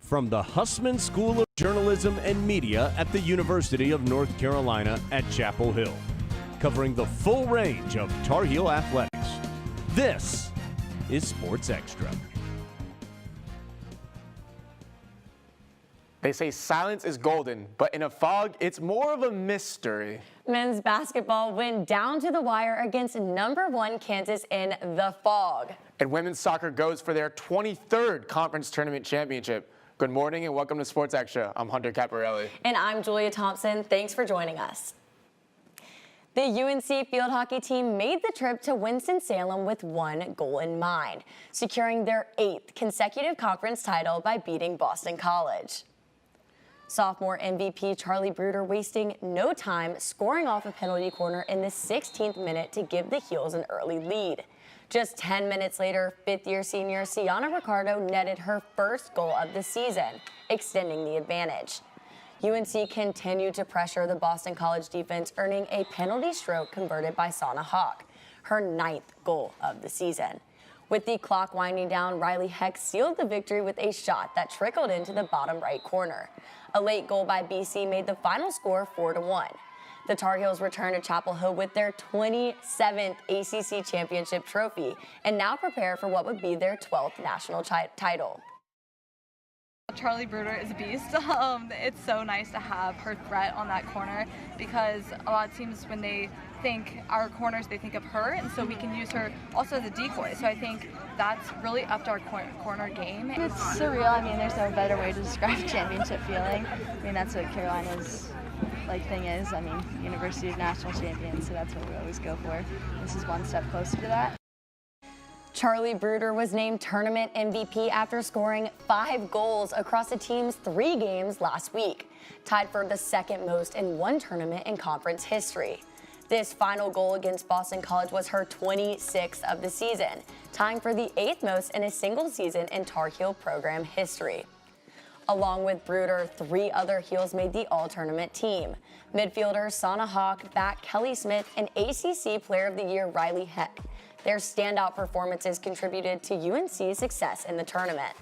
From the Hussman School of Journalism and Media at the University of North Carolina at Chapel Hill, covering the full range of Tar Heel athletics. This is Sports Extra. They say silence is golden, but in a fog, it's more of a mystery. Men's basketball went down to the wire against #1 Kansas in the fog. And women's soccer goes for their 23rd conference tournament championship. Good morning and welcome to Sports Extra. I'm Hunter Caparelli. And I'm Julia Thompson. Thanks for joining us. The UNC field hockey team made the trip to Winston-Salem with one goal in mind, securing their 8th consecutive conference title by beating Boston College. Sophomore MVP Charlie Bruder wasting no time scoring off a penalty corner in the 16th minute to give the Heels an early lead. Just 10 minutes later, fifth-year senior Ciana Ricardo netted her first goal of the season, extending the advantage. UNC continued to pressure the Boston College defense, earning a penalty stroke converted by Sana Hawk, her 9th goal of the season. With the clock winding down, Riley Heck sealed the victory with a shot that trickled into the bottom right corner. A late goal by BC made the final score 4-1. The Tar Heels return to Chapel Hill with their 27th ACC championship trophy and now prepare for what would be their 12th national title. Charlie Bruder is a beast. It's so nice to have her threat on that corner because a lot of teams, when they think our corners, they think of her, and so we can use her also as a decoy. So I think that's really upped our corner game. It's surreal. I mean, there's no better way to describe championship feeling. I mean, that's what Carolina's thing is. I mean, University of National Champions, so that's what we always go for. This is one step closer to that. Charlie Bruder was named tournament MVP after scoring 5 goals across the team's 3 games last week, tied for the second most in one tournament in conference history. This final goal against Boston College was her 26th of the season, tying for the 8th most in a single season in Tar Heel program history. Along with Bruder, 3 other Heels made the all-tournament team. Midfielder Sana Hawk, back Kelly Smith, and ACC Player of the Year Riley Heck. Their standout performances contributed to UNC's success in the tournament.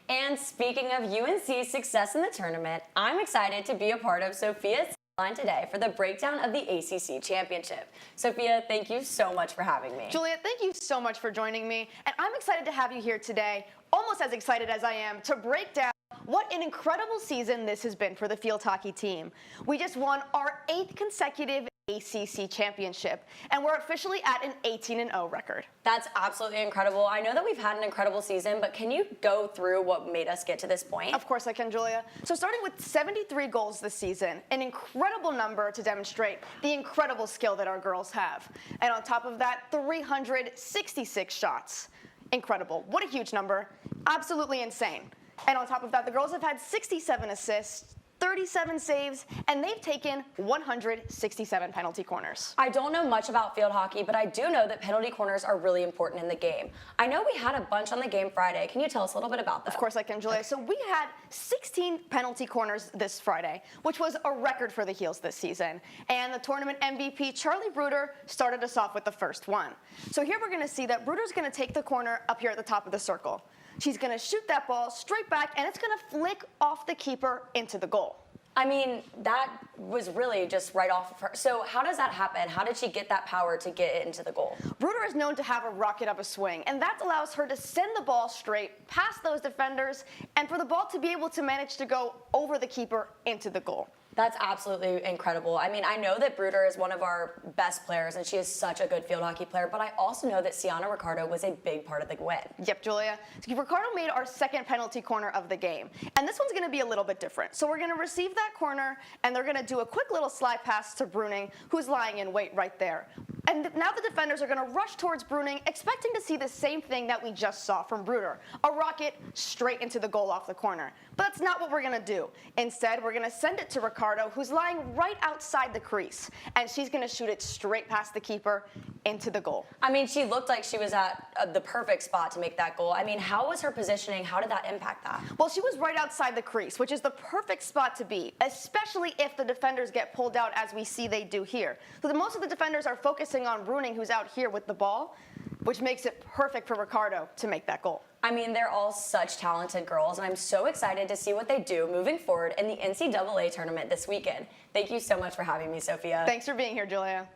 And speaking of UNC's success in the tournament, I'm excited to be a part of Sophia's line today for the breakdown of the ACC Championship. Sophia, thank you so much for having me. Julia, thank you so much for joining me. And I'm excited to have you here today, almost as excited as I am to break down what an incredible season this has been for the field hockey team. We just won our 8th consecutive ACC championship, and we're officially at an 18-0 record. That's absolutely incredible. I know that we've had an incredible season, but can you go through what made us get to this point? Of course I can, Julia. So starting with 73 goals this season, an incredible number to demonstrate the incredible skill that our girls have. And on top of that, 366 shots. Incredible. What a huge number. Absolutely insane. And on top of that, the girls have had 67 assists, 37 saves, and they've taken 167 penalty corners. I don't know much about field hockey, but I do know that penalty corners are really important in the game. I know we had a bunch on the game Friday. Can you tell us a little bit about that? Of course I can, Julia. So we had 16 penalty corners this Friday, which was a record for the Heels this season. And the tournament MVP, Charlie Bruder, started us off with the first one. So here we're going to see that Bruder's going to take the corner up here at the top of the circle. She's going to shoot that ball straight back, and it's going to flick off the keeper into the goal. I mean, that was really just right off of her. So how does that happen? How did she get that power to get it into the goal? Bruder is known to have a rocket of a swing, and that allows her to send the ball straight past those defenders and for the ball to be able to manage to go over the keeper into the goal. That's absolutely incredible. I mean, I know that Bruder is one of our best players, and she is such a good field hockey player, but I also know that Ciana Ricardo was a big part of the win. Yep, Julia. So Ricardo made our 2nd penalty corner of the game, and this one's going to be a little bit different. So we're going to receive that corner, and they're going to do a quick little slide pass to Bruning, who's lying in wait right there. And now the defenders are going to rush towards Bruning, expecting to see the same thing that we just saw from Bruder, a rocket straight into the goal off the corner. But that's not what we're going to do. Instead, we're going to send it to Ricardo, who's lying right outside the crease, and she's going to shoot it straight past the keeper into the goal. I mean, she looked like she was at the perfect spot to make that goal. I mean, how was her positioning? How did that impact that? Well, she was right outside the crease, which is the perfect spot to be, especially if the defenders get pulled out as we see they do here. So most of the defenders are focusing on Bruning, who's out here with the ball, which makes it perfect for Ricardo to make that goal. I mean, they're all such talented girls, and I'm so excited to see what they do moving forward in the NCAA tournament this weekend. Thank you so much for having me, Sophia. Thanks for being here, Julia.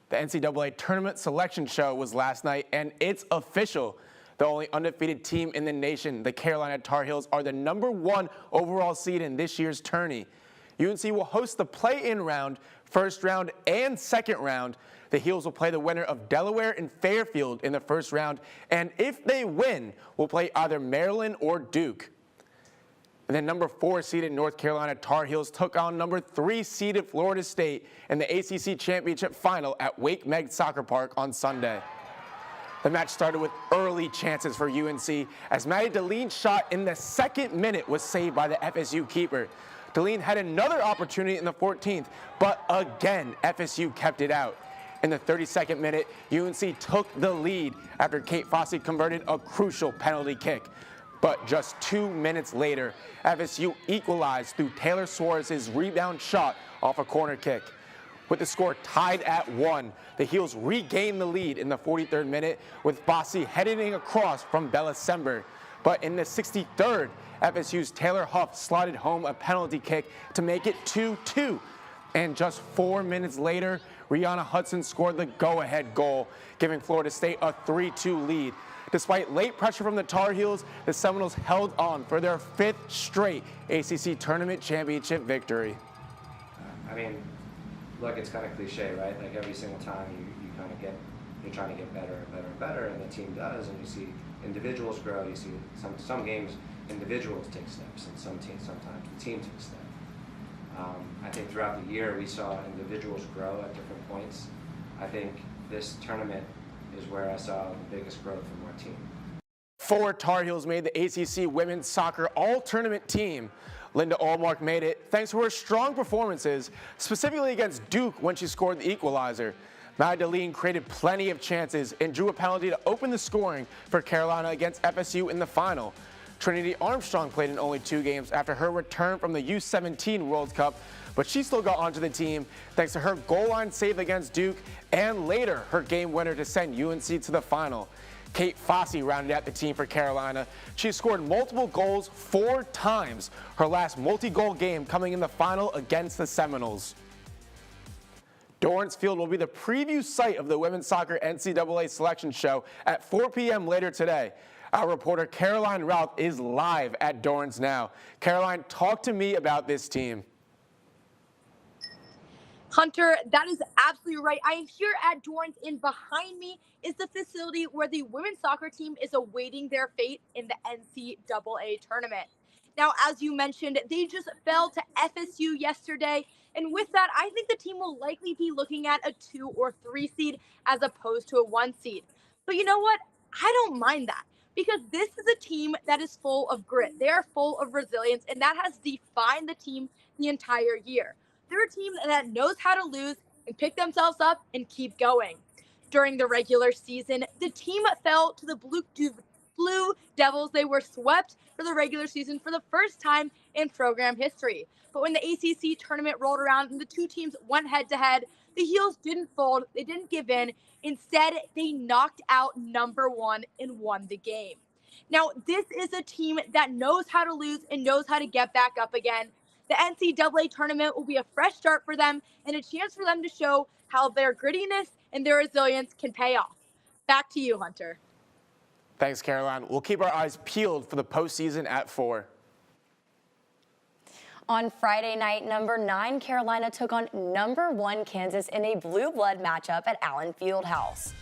The NCAA Tournament Selection Show was last night, and it's official. The only undefeated team in the nation, the Carolina Tar Heels, are the #1 overall seed in this year's tourney. UNC will host the play-in round, first round, and second round. The Heels will play the winner of Delaware and Fairfield in the first round, and if they win, will play either Maryland or Duke. And then #4 seeded North Carolina Tar Heels took on #3 seeded Florida State in the ACC Championship Final at Wake Meg Soccer Park on Sunday. The match started with early chances for UNC as Maddie Delene's shot in the second minute was saved by the FSU keeper. Delene had another opportunity in the 14th, but again, FSU kept it out. In the 32nd minute, UNC took the lead after Kate Fossey converted a crucial penalty kick. But just 2 minutes later, FSU equalized through Taylor Suarez's rebound shot off a corner kick. With the score tied at 1, the Heels regained the lead in the 43rd minute with Fossey heading across from Bella Sember. But in the 63rd, FSU's Taylor Huff slotted home a penalty kick to make it 2-2. And just 4 minutes later, Rihanna Hudson scored the go-ahead goal, giving Florida State a 3-2 lead. Despite late pressure from the Tar Heels, the Seminoles held on for their 5th straight ACC Tournament Championship victory. I mean, look, it's kind of cliche, right? Like every single time you're trying to get better and better and better, and the team does, and you see individuals grow. You see some games individuals take steps, and sometimes the team takes steps. I think throughout the year we saw individuals grow at different points. I think this tournament is where I saw the biggest growth from our team. 4 Tar Heels made the ACC Women's Soccer All-Tournament team. Linda Allmark made it thanks to her strong performances, specifically against Duke when she scored the equalizer. Maddie Delene created plenty of chances and drew a penalty to open the scoring for Carolina against FSU in the final. Trinity Armstrong played in only 2 games after her return from the U17 World Cup, but she still got onto the team thanks to her goal line save against Duke and later her game winner to send UNC to the final. Kate Fossey rounded out the team for Carolina. She scored multiple goals 4 times, her last multi-goal game coming in the final against the Seminoles. Dorrance Field will be the preview site of the Women's Soccer NCAA Selection Show at 4 p.m. later today. Our reporter Caroline Routh is live at Dorrance now. Caroline, talk to me about this team. Hunter, that is absolutely right. I am here at Dorrance, and behind me is the facility where the women's soccer team is awaiting their fate in the NCAA tournament. Now, as you mentioned, they just fell to FSU yesterday, and with that, I think the team will likely be looking at a 2 or 3 seed as opposed to a 1 seed. But you know what? I don't mind that, because this is a team that is full of grit. They are full of resilience, and that has defined the team the entire year. They're a team that knows how to lose and pick themselves up and keep going. During the regular season, the team fell to the Blue Devils. They were swept for the regular season for the first time in program history. But when the ACC tournament rolled around and the 2 teams went head-to-head, the Heels didn't fold. They didn't give in. Instead, they knocked out #1 and won the game. Now, this is a team that knows how to lose and knows how to get back up again. The NCAA tournament will be a fresh start for them and a chance for them to show how their grittiness and their resilience can pay off. Back to you, Hunter. Thanks, Caroline. We'll keep our eyes peeled for the postseason at 4. On Friday night, #9 Carolina took on #1 Kansas in a blue blood matchup at Allen Fieldhouse.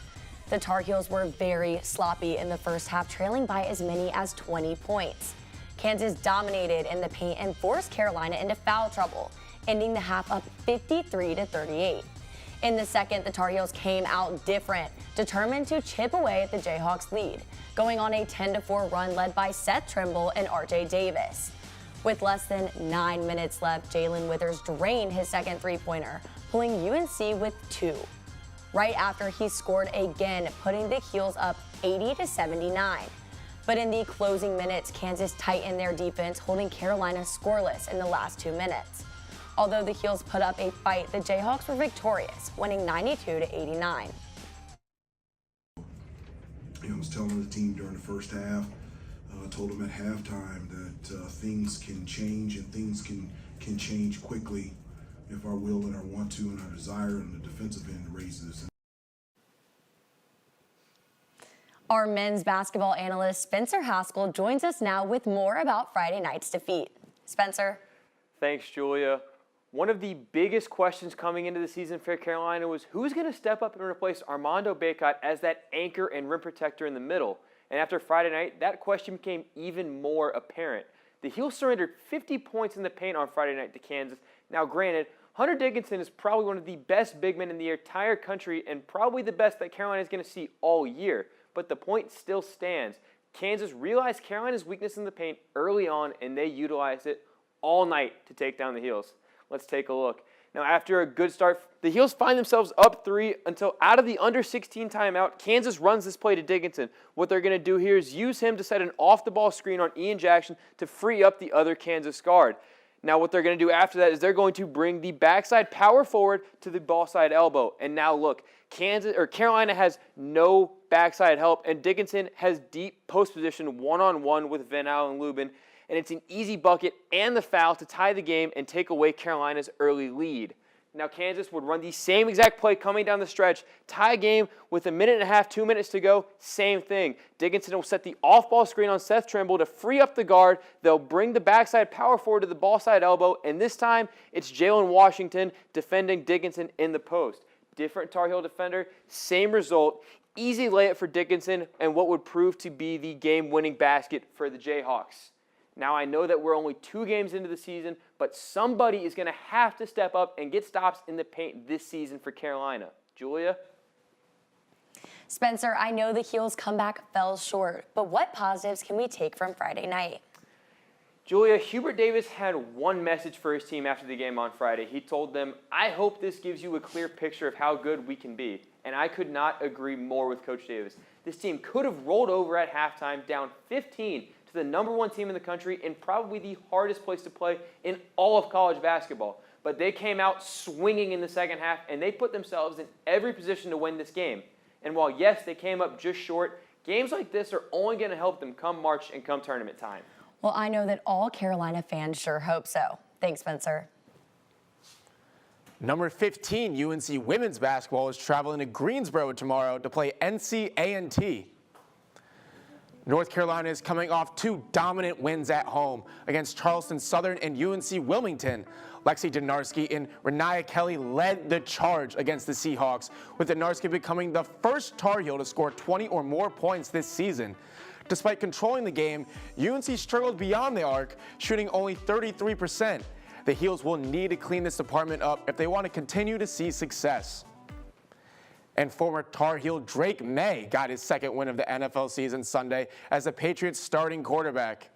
The Tar Heels were very sloppy in the first half, trailing by as many as 20 points. Kansas dominated in the paint and forced Carolina into foul trouble, ending the half up 53-38. In the second, the Tar Heels came out different, determined to chip away at the Jayhawks' lead, going on a 10-4 run led by Seth Trimble and RJ Davis. With less than 9 minutes left, Jalen Withers drained his second three-pointer, pulling UNC with 2. Right after he scored again, putting the Heels up 80-79. But in the closing minutes, Kansas tightened their defense, holding Carolina scoreless in the last 2 minutes. Although the Heels put up a fight, the Jayhawks were victorious, winning 92-89. I was telling the team during the first half, told them at halftime that things can change and things can change quickly if our will and our want to and our desire and the defensive end raises. Our men's basketball analyst Spencer Haskell joins us now with more about Friday night's defeat. Spencer. Thanks, Julia. One of the biggest questions coming into the season for Carolina was who's going to step up and replace Armando Bacot as that anchor and rim protector in the middle. And after Friday night, that question became even more apparent. The Heels surrendered 50 points in the paint on Friday night to Kansas. Now, granted, Hunter Dickinson is probably one of the best big men in the entire country and probably the best that Carolina is going to see all year. But the point still stands. Kansas realized Carolina's weakness in the paint early on, and they utilized it all night to take down the Heels. Let's take a look. Now, after a good start, the Heels find themselves up 3 until out of the under 16 timeout, Kansas runs this play to Dickinson. What they're going to do here is use him to set an off-the-ball screen on Ian Jackson to free up the other Kansas guard. Now, what they're going to do after that is they're going to bring the backside power forward to the ball side elbow. And now look, Carolina has no backside help, and Dickinson has deep post position one-on-one with Van Allen Lubin. And it's an easy bucket and the foul to tie the game and take away Carolina's early lead. Now, Kansas would run the same exact play coming down the stretch, tie game with 1.5 minutes, 2 minutes to go, same thing. Dickinson will set the off-ball screen on Seth Trimble to free up the guard. They'll bring the backside power forward to the ball side elbow, and this time it's Jalen Washington defending Dickinson in the post. Different Tar Heel defender, same result. Easy layup for Dickinson and what would prove to be the game-winning basket for the Jayhawks. Now, I know that we're only 2 games into the season, but somebody is going to have to step up and get stops in the paint this season for Carolina. Julia? Spencer, I know the Heels' comeback fell short, but what positives can we take from Friday night? Julia, Hubert Davis had one message for his team after the game on Friday. He told them, "I hope this gives you a clear picture of how good we can be." And I could not agree more with Coach Davis. This team could have rolled over at halftime down 15 to the #1 team in the country and probably the hardest place to play in all of college basketball. But they came out swinging in the second half, and they put themselves in every position to win this game. And while, yes, they came up just short, games like this are only going to help them come March and come tournament time. Well, I know that all Carolina fans sure hope so. Thanks, Spencer. Number 15, UNC women's basketball is traveling to Greensboro tomorrow to play NC A&T. North Carolina is coming off 2 dominant wins at home against Charleston Southern and UNC Wilmington. Lexi Donarski and Renaya Kelly led the charge against the Seahawks, with Donarski becoming the first Tar Heel to score 20 or more points this season. Despite controlling the game, UNC struggled beyond the arc, shooting only 33%. The Heels will need to clean this department up if they want to continue to see success. And former Tar Heel Drake May got his second win of the NFL season Sunday as the Patriots' starting quarterback.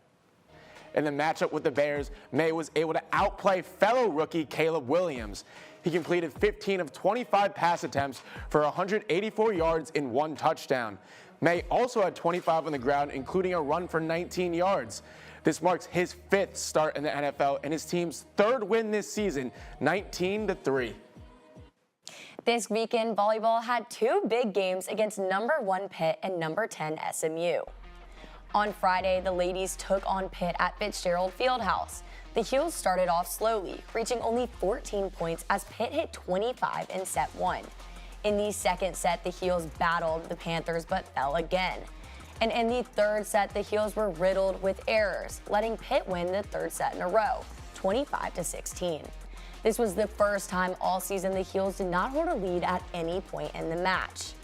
In the matchup with the Bears, May was able to outplay fellow rookie Caleb Williams. He completed 15 of 25 pass attempts for 184 yards and 1 touchdown. May also had 25 on the ground, including a run for 19 yards. This marks his 5th start in the NFL and his team's 3rd win this season, 19-3. This weekend, volleyball had 2 big games against #1 Pitt and #10 SMU. On Friday, the ladies took on Pitt at Fitzgerald Fieldhouse. The Heels started off slowly, reaching only 14 points as Pitt hit 25 in set 1. In the second set, the Heels battled the Panthers but fell again. And in the third set, the Heels were riddled with errors, letting Pitt win the 3rd set in a row, 25-16. This was the first time all season the Heels did not hold a lead at any point in the match.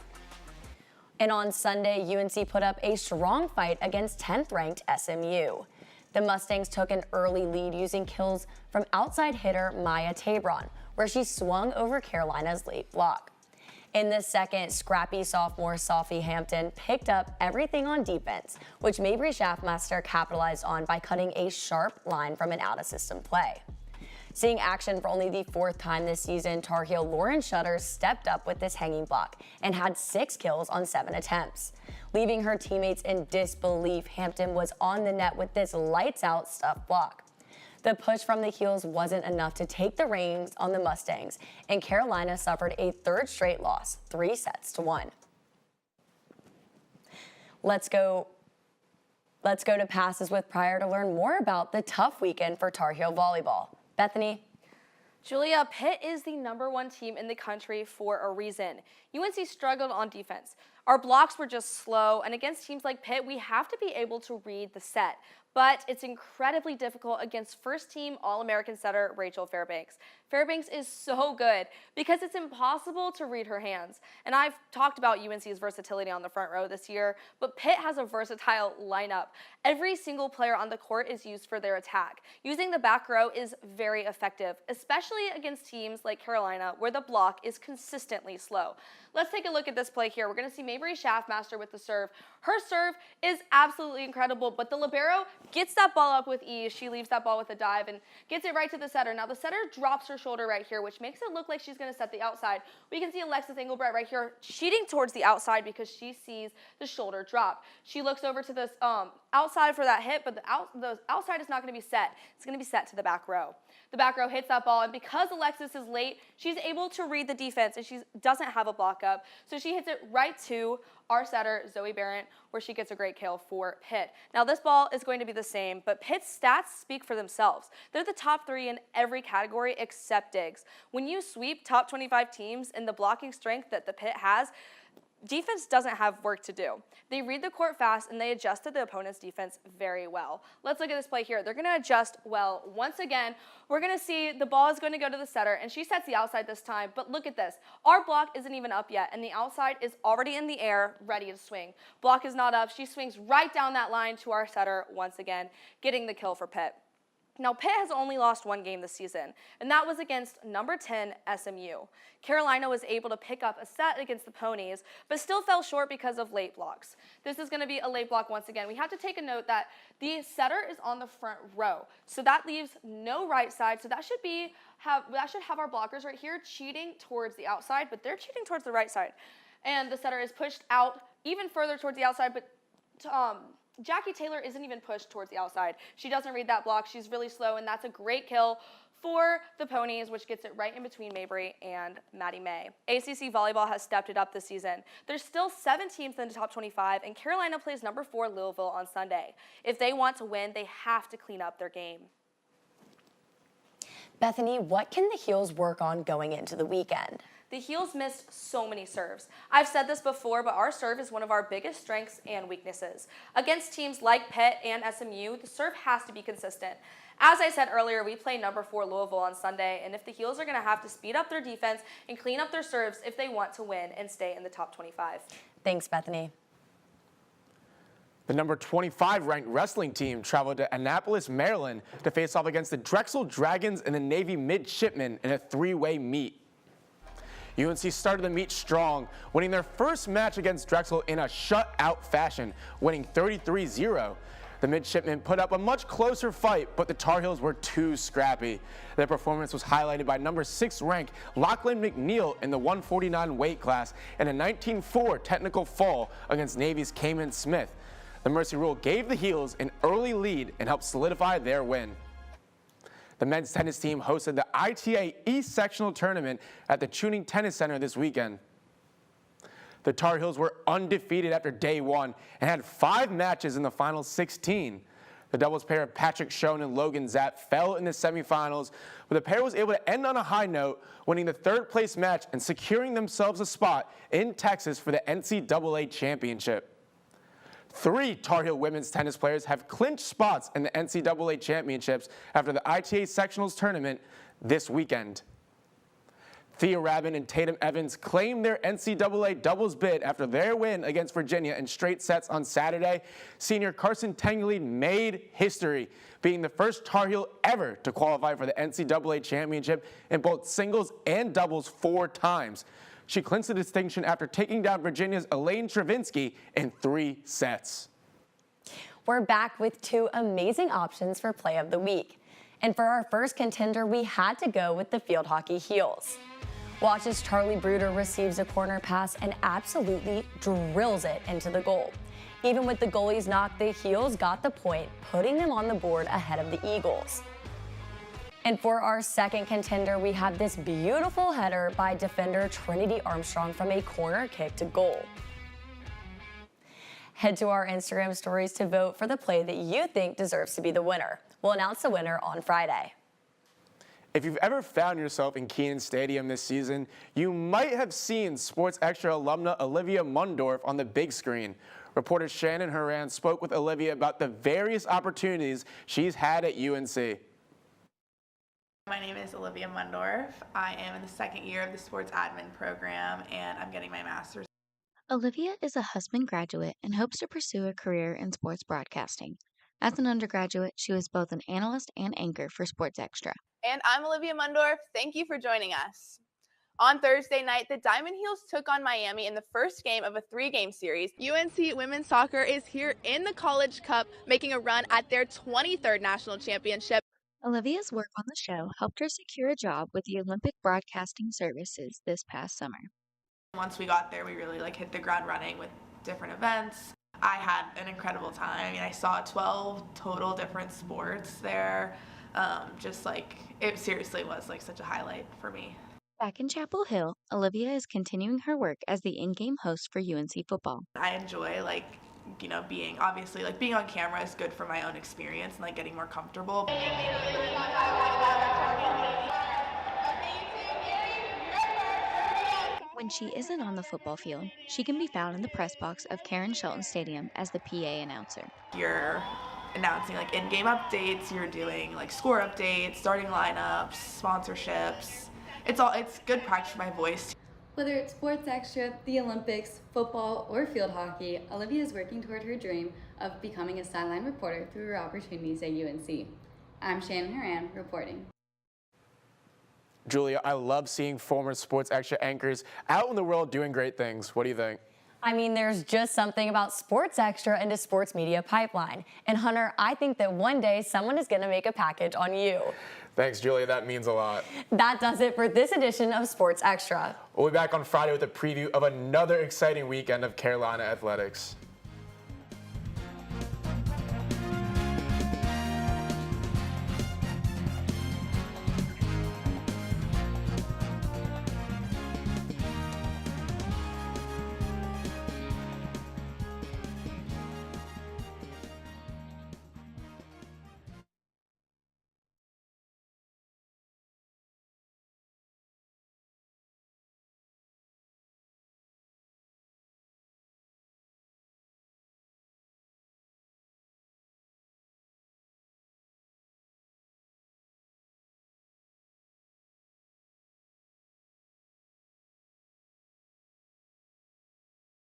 And on Sunday, UNC put up a strong fight against 10th-ranked SMU. The Mustangs took an early lead using kills from outside hitter Maya Tabron, where she swung over Carolina's late block. In the second, scrappy sophomore Sophie Hampton picked up everything on defense, which Mabry Schaffmaster capitalized on by cutting a sharp line from an out-of-system play. Seeing action for only the 4th time this season, Tar Heel Lauren Shutter stepped up with this hanging block and had 6 kills on 7 attempts. Leaving her teammates in disbelief, Hampton was on the net with this lights-out stuff block. The push from the Heels wasn't enough to take the reins on the Mustangs, and Carolina suffered a 3rd straight loss, 3-1. Let's go to Passes with Pryor to learn more about the tough weekend for Tar Heel volleyball. Bethany? Julia, Pitt is the #1 team in the country for a reason. UNC struggled on defense. Our blocks were just slow, and against teams like Pitt, we have to be able to read the set. But it's incredibly difficult against first-team All-American setter Rachel Fairbanks. Fairbanks is so good because it's impossible to read her hands. And I've talked about UNC's versatility on the front row this year, but Pitt has a versatile lineup. Every single player on the court is used for their attack. Using the back row is very effective, especially against teams like Carolina, where the block is consistently slow. Let's take a look at this play here. We're going to see Mabry Schaffmaster with the serve. Her serve is absolutely incredible, but the libero gets that ball up with ease. She leaves that ball with a dive and gets it right to the setter. Now the setter drops her shoulder right here, which makes it look like she's going to set the outside. We can see Alexis Engelbrett right here cheating towards the outside because she sees the shoulder drop. She looks over to this outside for that hit, but the outside is not going to be set. It's going to be set to the back row. The back row hits that ball, and because Alexis is late, she's able to read the defense, and she doesn't have a block up. So she hits it right to our setter, Zoe Barrett, where she gets a great kill for Pitt. Now this ball is going to be the same, but Pitt's stats speak for themselves. They're the top 3 in every category except digs. When you sweep top 25 teams in the blocking strength that the Pitt has, defense doesn't have work to do. They read the court fast, and they adjust to the opponent's defense very well. Let's look at this play here. They're going to adjust well. Once again, we're going to see the ball is going to go to the setter, and she sets the outside this time. But look at this. Our block isn't even up yet, and the outside is already in the air, ready to swing. Block is not up. She swings right down that line to our setter once again, getting the kill for Pitt. Now, Pitt has only lost 1 game this season, and that was against number 10 SMU. Carolina was able to pick up a set against the Ponies, but still fell short because of late blocks. This is going to be a late block once again. We have to take a note that the setter is on the front row, so that leaves no right side. So that should have our blockers right here cheating towards the outside, but they're cheating towards the right side, and the setter is pushed out even further towards the outside, but Jackie Taylor isn't even pushed towards the outside. She doesn't read that block. She's really slow, and that's a great kill for the Ponies, which gets it right in between Mabry and Maddie May. ACC volleyball has stepped it up this season. There's still 7 teams in the top 25, and Carolina plays number 4 Louisville on Sunday. If they want to win, they have to clean up their game. Bethany, what can the Heels work on going into the weekend? The Heels missed so many serves. I've said this before, but our serve is one of our biggest strengths and weaknesses. Against teams like Pitt and SMU, the serve has to be consistent. As I said earlier, we play number 4 Louisville on Sunday, and if the Heels are going to have to speed up their defense and clean up their serves if they want to win and stay in the top 25. Thanks, Bethany. The number 25 ranked wrestling team traveled to Annapolis, Maryland to face off against the Drexel Dragons and the Navy Midshipmen in a 3-way meet. UNC started the meet strong, winning their first match against Drexel in a shutout fashion, winning 33-0. The Midshipmen put up a much closer fight, but the Tar Heels were too scrappy. Their performance was highlighted by number 6 ranked Lachlan McNeil in the 149 weight class and a 19-4 technical fall against Navy's Cayman Smith. The Mercy Rule gave the Heels an early lead and helped solidify their win. The men's tennis team hosted the ITA East Sectional Tournament at the Tuning Tennis Center this weekend. The Tar Heels were undefeated after day 1 and had 5 matches in the final 16. The doubles pair of Patrick Schoen and Logan Zapp fell in the semifinals, but the pair was able to end on a high note, winning the 3rd place match and securing themselves a spot in Texas for the NCAA championship. 3 Tar Heel women's tennis players have clinched spots in the NCAA championships after the ITA Sectionals tournament this weekend. Thea Rabin and Tatum Evans claimed their NCAA doubles bid after their win against Virginia in straight sets on Saturday. Senior Carson Tanguy made history, being the first Tar Heel ever to qualify for the NCAA championship in both singles and doubles 4 times. She clinched the distinction after taking down Virginia's Elaine Travinsky in 3 sets. We're back with 2 amazing options for Play of the Week. And for our first contender, we had to go with the field hockey Heels. Watch as Charlie Bruder receives a corner pass and absolutely drills it into the goal. Even with the goalie's knock, the Heels got the point, putting them on the board ahead of the Eagles. And for our second contender, we have this beautiful header by defender Trinity Armstrong from a corner kick to goal. Head to our Instagram stories to vote for the play that you think deserves to be the winner. We'll announce the winner on Friday. If you've ever found yourself in Kenan Stadium this season, you might have seen Sports Extra alumna Olivia Mundorf on the big screen. Reporter Shannon Horan spoke with Olivia about the various opportunities she's had at UNC. My name is Olivia Mundorf. I am in the second year of the sports admin program, and I'm getting my master's. Olivia is a Husband graduate and hopes to pursue a career in sports broadcasting. As an undergraduate, she was both an analyst and anchor for Sports Extra. And I'm Olivia Mundorf. Thank you for joining us. On Thursday night, the Diamond Heels took on Miami in the first game of a 3-game series. UNC women's soccer is here in the College Cup, making a run at their 23rd national championship. Olivia's work on the show helped her secure a job with the Olympic Broadcasting Services this past summer. Once we got there, we really hit the ground running with different events. I had an incredible time. I mean, I saw 12 total different sports there. It seriously was such a highlight for me. Back in Chapel Hill, Olivia is continuing her work as the in-game host for UNC football. I enjoy being on camera is good for my own experience and getting more comfortable. When she isn't on the football field, she can be found in the press box of Karen Shelton Stadium as the PA announcer. You're announcing in-game updates, you're doing score updates, starting lineups, sponsorships. It's good practice for my voice. Whether it's Sports Extra, the Olympics, football, or field hockey, Olivia is working toward her dream of becoming a sideline reporter through her opportunities at UNC. I'm Shannon Horan reporting. Julia, I love seeing former Sports Extra anchors out in the world doing great things. What do you think? I mean, there's just something about Sports Extra and the sports media pipeline. And Hunter, I think that one day someone is going to make a package on you. Thanks, Julia. That means a lot. That does it for this edition of Sports Extra. We'll be back on Friday with a preview of another exciting weekend of Carolina athletics.